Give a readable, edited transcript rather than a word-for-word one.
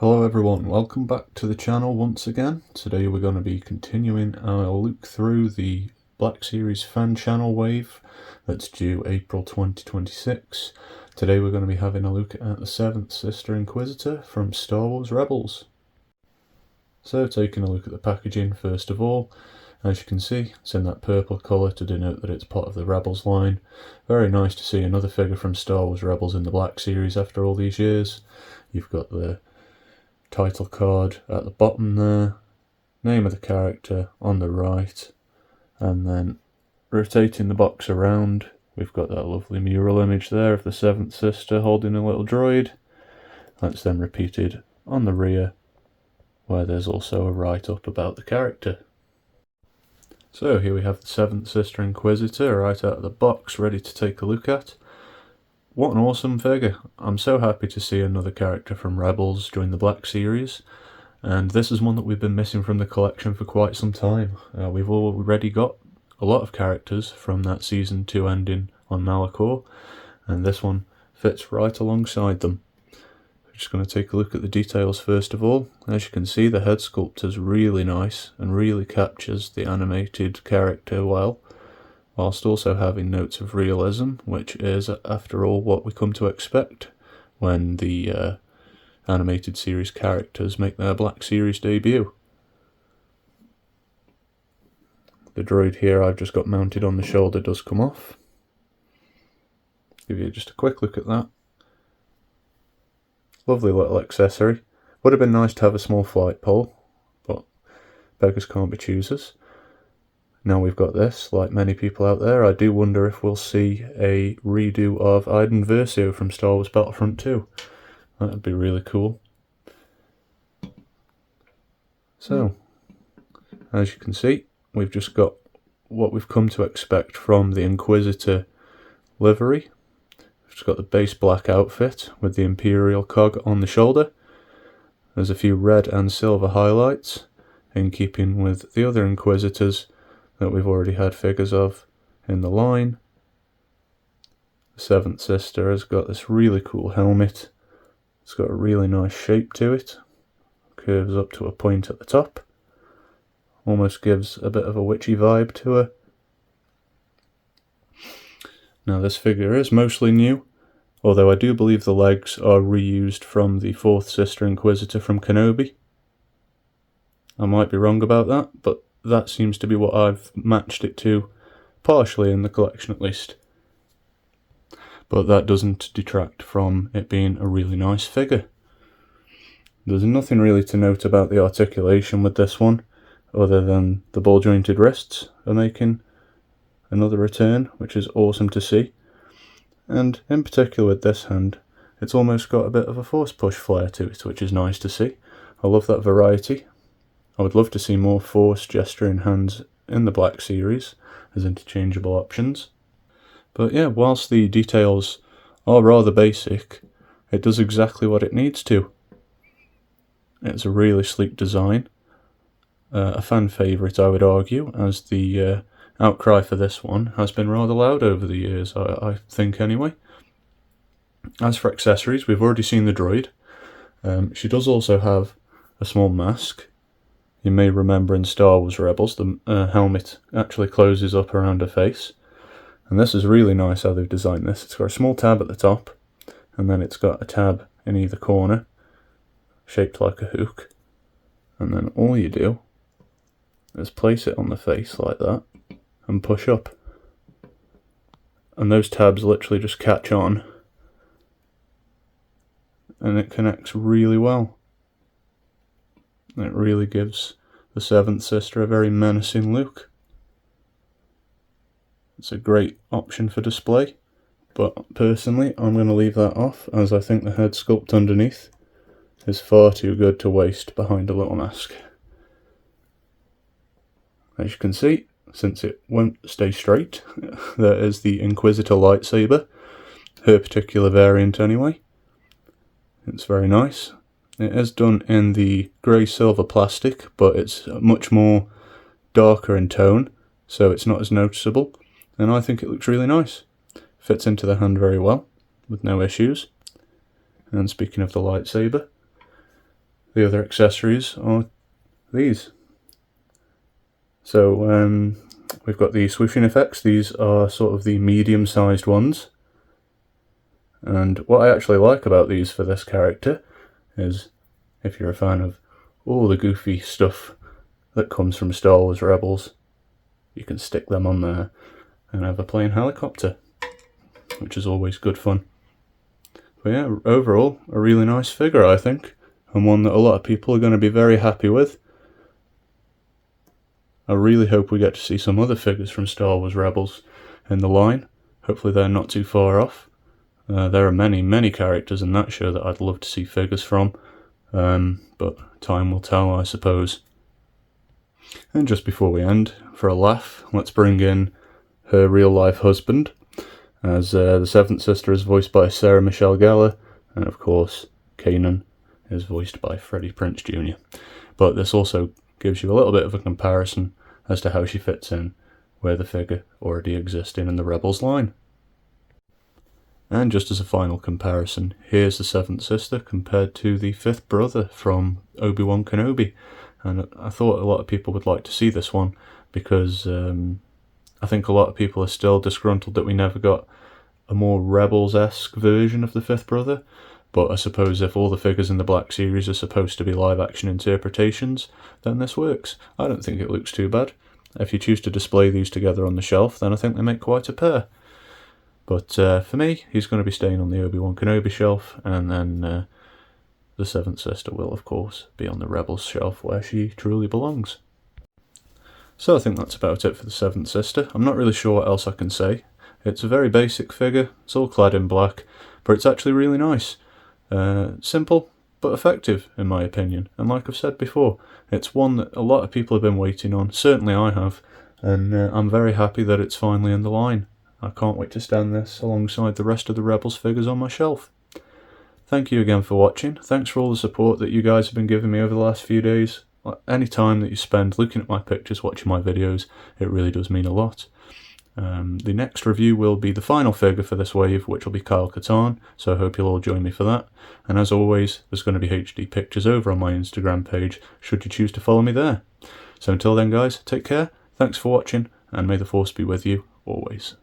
Hello everyone, welcome back to the channel once again. Today we're going to be continuing our look through the Black Series fan channel wave that's due April 2026. Today we're going to be having a look at the Seventh Sister Inquisitor from Star Wars Rebels. So taking a look at the packaging first of all, as you can see it's in that purple colour to denote that it's part of the Rebels line. Very nice to see another figure from Star Wars Rebels in the Black Series after all these years. You've got the title card at the bottom there, name of the character on the right, and then rotating the box around we've got that lovely mural image there of the Seventh Sister holding a little droid. That's then repeated on the rear where there's also a write-up about the character. So here we have the Seventh Sister Inquisitor right out of the box, ready to take a look at. What an awesome figure. I'm so happy to see another character from Rebels join the Black Series, and this is one that we've been missing from the collection for quite some time. We've already got a lot of characters from that Season 2 ending on Malachor, and this one fits right alongside them. We're just going to take a look at the details first of all. As you can see, the head sculpt is really nice and really captures the animated character well, whilst also having notes of realism, which is, after all, what we come to expect when the animated series characters make their Black Series debut. The droid here I've just got mounted on the shoulder does come off. Give you just a quick look at that. Lovely little accessory. Would have been nice to have a small flight pole, but beggars can't be choosers. Now we've got this, like many people out there, I do wonder if we'll see a redo of Iden Versio from Star Wars Battlefront 2. That would be really cool. So, as you can see, we've just got what we've come to expect from the Inquisitor livery. We've just got the base black outfit with the Imperial cog on the shoulder. There's a few red and silver highlights, in keeping with the other Inquisitors that we've already had figures of in the line. The Seventh Sister has got this really cool helmet. It's got a really nice shape to it. Curves up to a point at the top. Almost gives a bit of a witchy vibe to her. Now this figure is mostly new, although I do believe the legs are reused from the Fourth Sister Inquisitor from Kenobi. I might be wrong about that, but that seems to be what I've matched it to, partially in the collection at least. But that doesn't detract from it being a really nice figure. There's nothing really to note about the articulation with this one, other than the ball jointed wrists are making another return, which is awesome to see. And in particular with this hand, it's almost got a bit of a force push flair to it, which is nice to see. I love that variety. I would love to see more force gesturing hands in the Black Series as interchangeable options. But yeah, whilst the details are rather basic, it does exactly what it needs to. It's a really sleek design. A fan favourite, I would argue, as the outcry for this one has been rather loud over the years, I think anyway. As for accessories, we've already seen the droid. She does also have a small mask. You may remember in Star Wars Rebels, the helmet actually closes up around her face. And this is really nice how they've designed this. It's got a small tab at the top, and then it's got a tab in either corner, shaped like a hook. And then all you do is place it on the face like that, and push up. And those tabs literally just catch on, and it connects really well. It really gives the Seventh Sister a very menacing look. It's a great option for display, but personally I'm going to leave that off, as I think the head sculpt underneath is far too good to waste behind a little mask. As you can see, since it won't stay straight, there is the Inquisitor Lightsaber, her particular variant anyway. It's very nice. It is done in the grey-silver plastic, but it's much more darker in tone, so it's not as noticeable, and I think it looks really nice. Fits into the hand very well, with no issues. And speaking of the lightsaber, the other accessories are these. So we've got the swooshing effects. These are sort of the medium-sized ones. And what I actually like about these for this character is, if you're a fan of all the goofy stuff that comes from Star Wars Rebels, you can stick them on there and have a plane helicopter, which is always good fun. But yeah, overall, a really nice figure, I think, and one that a lot of people are going to be very happy with. I really hope we get to see some other figures from Star Wars Rebels in the line. Hopefully they're not too far off. There are many characters in that show that I'd love to see figures from, but time will tell, I suppose. And just before we end, for a laugh, let's bring in her real-life husband, as the Seventh Sister is voiced by Sarah Michelle Gellar, and of course, Kanan is voiced by Freddie Prinze Jr. But this also gives you a little bit of a comparison as to how she fits in with the figure already existing in the Rebels line. And just as a final comparison, here's the Seventh Sister compared to the fifth brother from Obi-Wan Kenobi. And I thought a lot of people would like to see this one, because I think a lot of people are still disgruntled that we never got a more Rebels-esque version of the fifth brother. But I suppose if all the figures in the Black Series are supposed to be live-action interpretations, then this works. I don't think it looks too bad. If you choose to display these together on the shelf, then I think they make quite a pair. But for me, he's going to be staying on the Obi-Wan Kenobi shelf, and then the Seventh Sister will, of course, be on the Rebels shelf where she truly belongs. So I think that's about it for the Seventh Sister. I'm not really sure what else I can say. It's a very basic figure, it's all clad in black, but it's actually really nice. Simple, but effective, in my opinion. And like I've said before, it's one that a lot of people have been waiting on. Certainly I have, and I'm very happy that it's finally in the line. I can't wait to stand this alongside the rest of the Rebels figures on my shelf. Thank you again for watching. Thanks for all the support that you guys have been giving me over the last few days. Any time that you spend looking at my pictures, watching my videos, it really does mean a lot. The next review will be the final figure for this wave, which will be Kyle Katarn, so I hope you'll all join me for that. And as always, there's going to be HD pictures over on my Instagram page, should you choose to follow me there. So until then guys, take care, thanks for watching, and may the Force be with you, always.